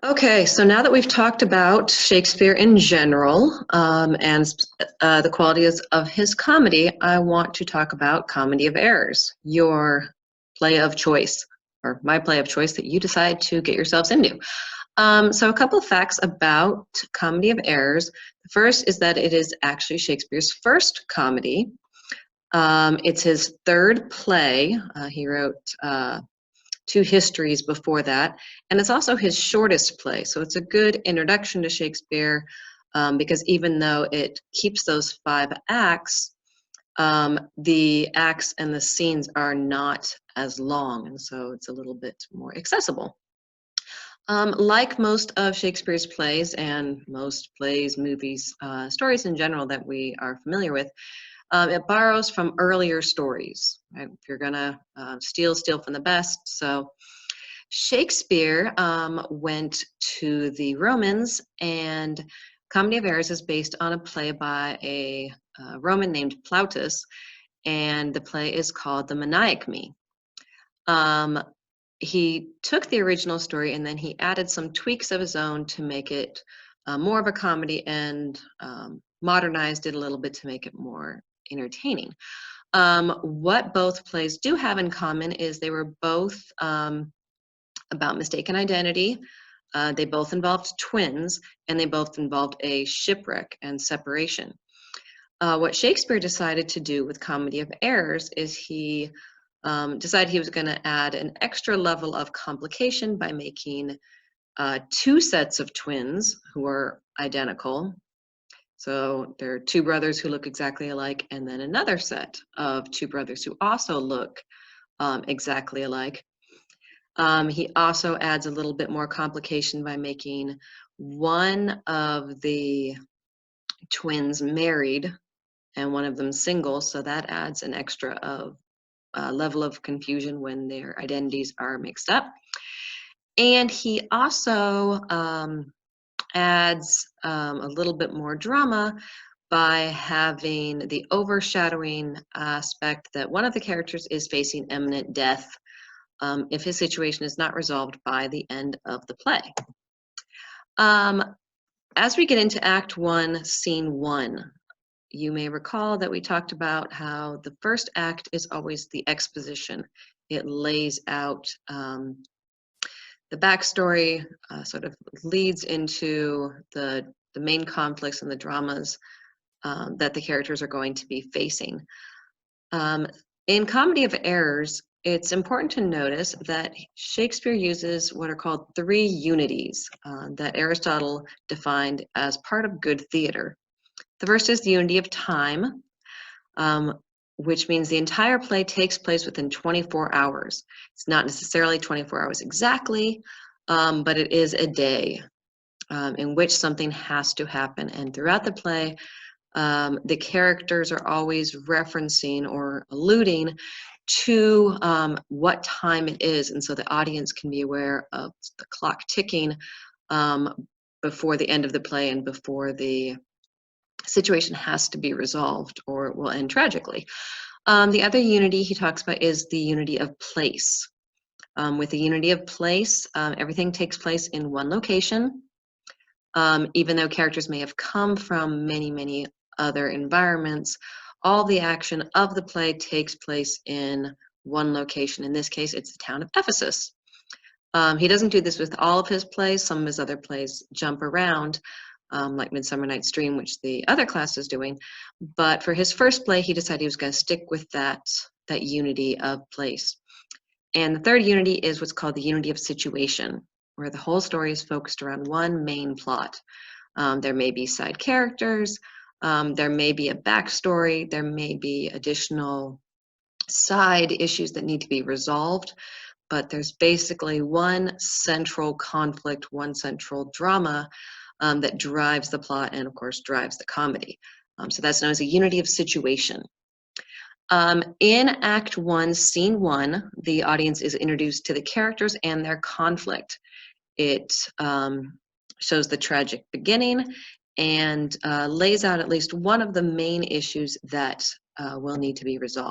Okay, so now that we've talked about Shakespeare in general and the qualities of his comedy, I want to talk about Comedy of Errors, your play of choice, or my play of choice that you decide to get yourselves into. So a couple of facts about Comedy of Errors. The first is that it is actually Shakespeare's first comedy. It's his third play. He wrote two histories before that, and it's also his shortest play. So it's a good introduction to Shakespeare because even though it keeps those five acts, the acts and the scenes are not as long, and so it's a little bit more accessible. Like most of Shakespeare's plays and most plays, movies, stories in general that we are familiar with, it borrows from earlier stories. Right? If you're gonna steal from the best. So Shakespeare went to the Romans, and Comedy of Errors is based on a play by a Roman named Plautus, and the play is called The Menechmi. Um, he took the original story and then he added some tweaks of his own to make it more of a comedy and modernized it a little bit to make it more entertaining. What both plays do have in common is they were both about mistaken identity. They both involved twins, and they both involved a shipwreck and separation. What Shakespeare decided to do with Comedy of Errors is he decided he was going to add an extra level of complication by making two sets of twins who are identical. So there are two brothers who look exactly alike, and then another set of two brothers who also look exactly alike. He also adds a little bit more complication by making one of the twins married and one of them single, so that adds an extra of level of confusion when their identities are mixed up. And he also adds a little bit more drama by having the overshadowing aspect that one of the characters is facing imminent death if his situation is not resolved by the end of the play. Um, as we get into Act 1, Scene 1, you may recall that we talked about how the first act is always the exposition. It lays out the backstory, sort of leads into the main conflicts and the dramas that the characters are going to be facing. In Comedy of Errors, it's important to notice that Shakespeare uses what are called three unities that Aristotle defined as part of good theater. The first is the unity of time, which means the entire play takes place within 24 hours. It's not necessarily 24 hours exactly, but it is a day in which something has to happen. And throughout the play, the characters are always referencing or alluding to what time it is, and so the audience can be aware of the clock ticking before the end of the play and before the situation has to be resolved or it will end tragically. The other unity he talks about is the unity of place. With the unity of place, everything takes place in one location. Even though characters may have come from many, many other environments, all the action of the play takes place in one location. In this case, it's the town of Ephesus. He doesn't do this with all of his plays. Some of his other plays jump around, like Midsummer Night's Dream, which the other class is doing. But for his first play, he decided he was going to stick with that unity of place. And the third unity is what's called the unity of situation, where the whole story is focused around one main plot. There may be side characters, there may be a backstory, there may be additional side issues that need to be resolved, but there's basically one central conflict, one central drama that drives the plot and, of course, drives the comedy. So that's known as a unity of situation. In Act 1, Scene 1, the audience is introduced to the characters and their conflict. It shows the tragic beginning and lays out at least one of the main issues that will need to be resolved.